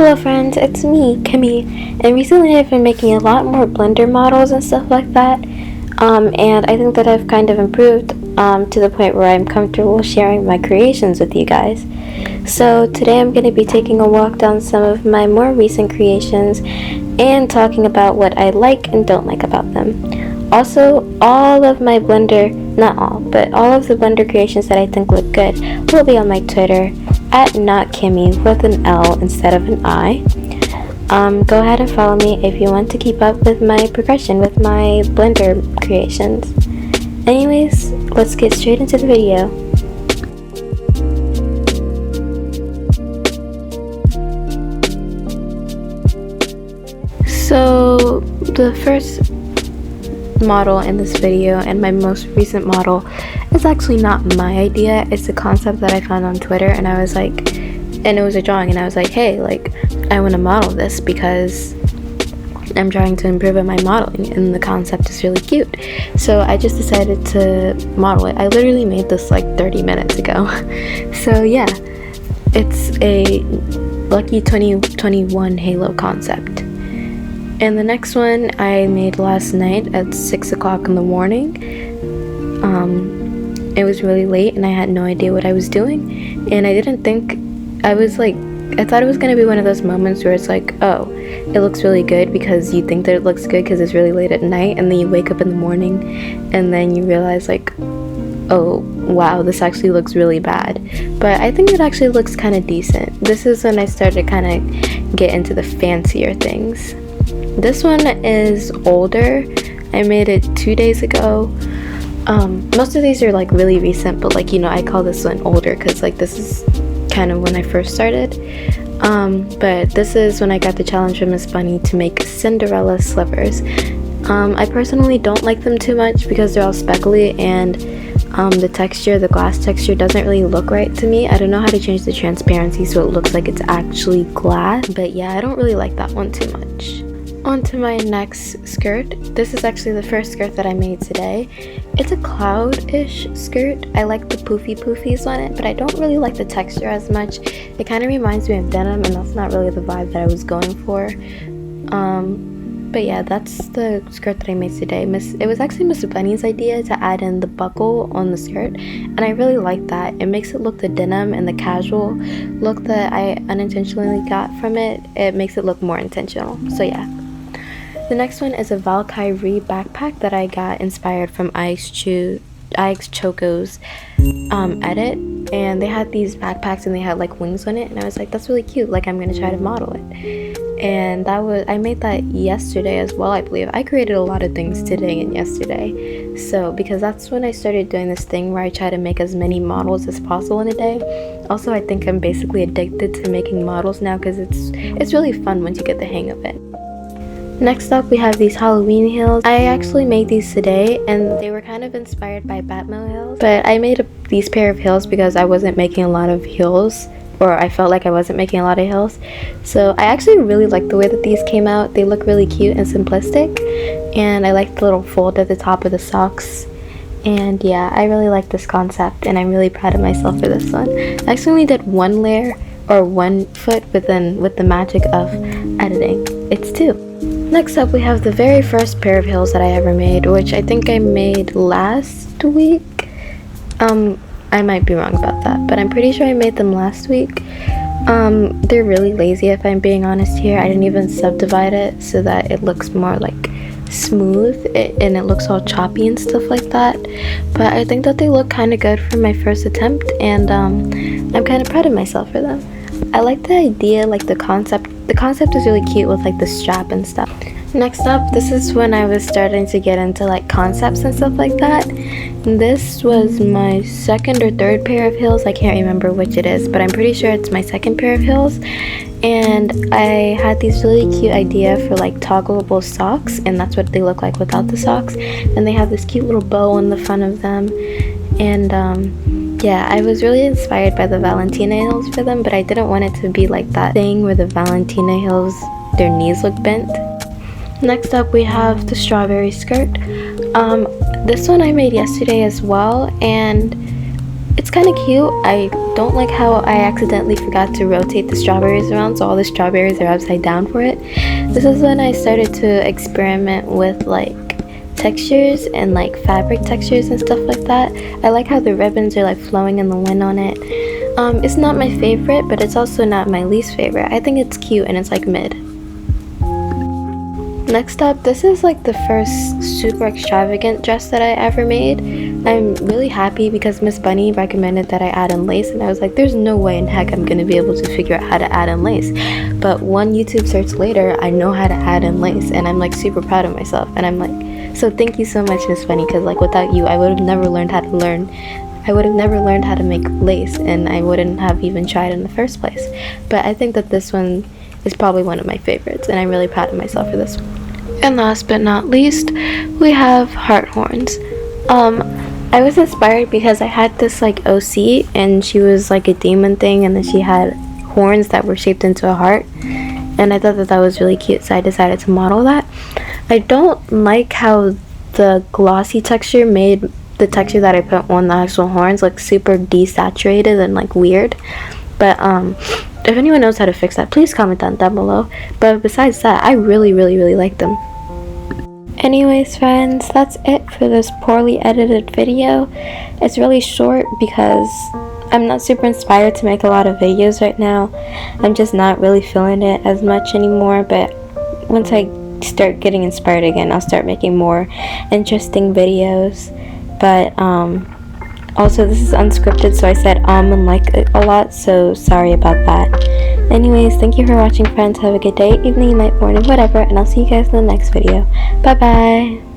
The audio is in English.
Hello friends, it's me, Kimmy, and recently I've been making a lot more Blender models and stuff like that, and I think that I've kind of improved to the point where I'm comfortable sharing my creations with you guys. So today I'm going to be taking a walk down some of my more recent creations and talking about what I like and don't like about them. Also, all of my Blender, not all, but all of the Blender creations that I think look good will be on my Twitter, at notkimmy with an L instead of an I. Go ahead and follow me if you want to keep up with my progression with my Blender creations. Anyways, let's get straight into the video. So the first model in this video and my most recent model is actually not my idea. It's a concept that I found on Twitter, and I was like, and it was a drawing, and I was like, hey, like, I want to model this because I'm trying to improve on my modeling and the concept is really cute. So I just decided to model it. I literally made this like 30 minutes ago. So yeah, it's a Lucky 2021 Halo concept. And the next one I made last night at 6 o'clock in the morning. It was really late and I had no idea what I was doing, and I didn't think, I thought it was going to be one of those moments where it's like, oh, it looks really good because you think that it looks good because it's really late at night, and then you wake up in the morning and then you realize like, oh wow, this actually looks really bad. But I think it actually looks kind of decent. This is when I started to kind of get into the fancier things. This one is older. I made it 2 days ago. Most of these are like really recent, but like, you know, I call this one older because like this is kind of when I first started. But this is when I got the challenge from Miss Bunny to make Cinderella slippers. I personally don't like them too much because they're all speckly, and the glass texture doesn't really look right to me. I don't know how to change the transparency so it looks like it's actually glass, but yeah, I don't really like that one too much. On to my next skirt. This is actually the first skirt that I made today. It's a cloud-ish skirt. I like the poofies on it, but I don't really like the texture as much. It kind of reminds me of denim, and that's not really the vibe that I was going for. But yeah, that's the skirt that I made today. It was actually Miss Bunny's idea to add in the buckle on the skirt, and I really like that. It makes it look the denim and the casual look that I unintentionally got from it. It makes it look more intentional. So yeah. The next one is a Valkyrie backpack that I got inspired from Ix Choco's edit, and they had these backpacks and they had like wings on it, and I was like, that's really cute, like I'm gonna try to model it. And I made that yesterday as well, I believe. I created a lot of things today and yesterday, so because that's when I started doing this thing where I try to make as many models as possible in a day. Also, I think I'm basically addicted to making models now because it's really fun once you get the hang of it. Next up, we have these Halloween heels. I actually made these today, and they were kind of inspired by Batmo heels. But I made these pair of heels because I wasn't making a lot of heels, or I felt like I wasn't making a lot of heels. So I actually really like the way that these came out. They look really cute and simplistic, and I like the little fold at the top of the socks. And yeah, I really like this concept, and I'm really proud of myself for this one. I actually only did one layer, or one foot, but then with the magic of editing, it's two. Next up, we have the very first pair of heels that I ever made, which I think I made last week. I might be wrong about that, but I'm pretty sure I made them last week. They're really lazy, if I'm being honest here. I didn't even subdivide it so that it looks more like smooth and it looks all choppy and stuff like that. But I think that they look kind of good for my first attempt, and I'm kind of proud of myself for them. I like the idea, like the concept. The concept is really cute with like the strap and stuff. Next up, this is when I was starting to get into like concepts and stuff like that. And this was my second or third pair of heels. I can't remember which it is, but I'm pretty sure it's my second pair of heels. And I had these really cute idea for like toggleable socks, and that's what they look like without the socks. And they have this cute little bow on the front of them. And yeah, I was really inspired by the Valentina heels for them, but I didn't want it to be like that thing where the Valentina heels, their knees look bent. Next up, we have the strawberry skirt. This one I made yesterday as well, and it's kind of cute. I don't like how I accidentally forgot to rotate the strawberries around, so all the strawberries are upside down for it. This is when I started to experiment with like textures and like fabric textures and stuff like that. I like how the ribbons are like flowing in the wind on it. It's not my favorite, but it's also not my least favorite. I think it's cute and it's like mid. Next up, this is like the first super extravagant dress that I ever made. I'm really happy because Miss Bunny recommended that I add in lace, and I was like, there's no way in heck I'm gonna be able to figure out how to add in lace. But one YouTube search later, I know how to add in lace, and I'm like super proud of myself. And I'm like, so thank you so much, Miss Bunny, because like without you, I would have never learned how to make lace, and I wouldn't have even tried in the first place. But I think that this one is probably one of my favorites, and I'm really proud of myself for this one. And last but not least, we have heart horns. I was inspired because I had this like OC, and she was like a demon thing, and then she had horns that were shaped into a heart, and I thought that that was really cute, so I decided to model that. I don't like how the glossy texture made the texture that I put on the actual horns look super desaturated and like weird. But if anyone knows how to fix that, please comment down below. But besides that, I really like them. Anyways friends, that's it for this poorly edited video. It's really short because I'm not super inspired to make a lot of videos right now. I'm just not really feeling it as much anymore, but once I start getting inspired again, I'll start making more interesting videos. But also this is unscripted, so I said and like a lot, so sorry about that. Anyways, thank you for watching friends. Have a good day, evening, night, morning, whatever, and I'll see you guys in the next video. Bye bye.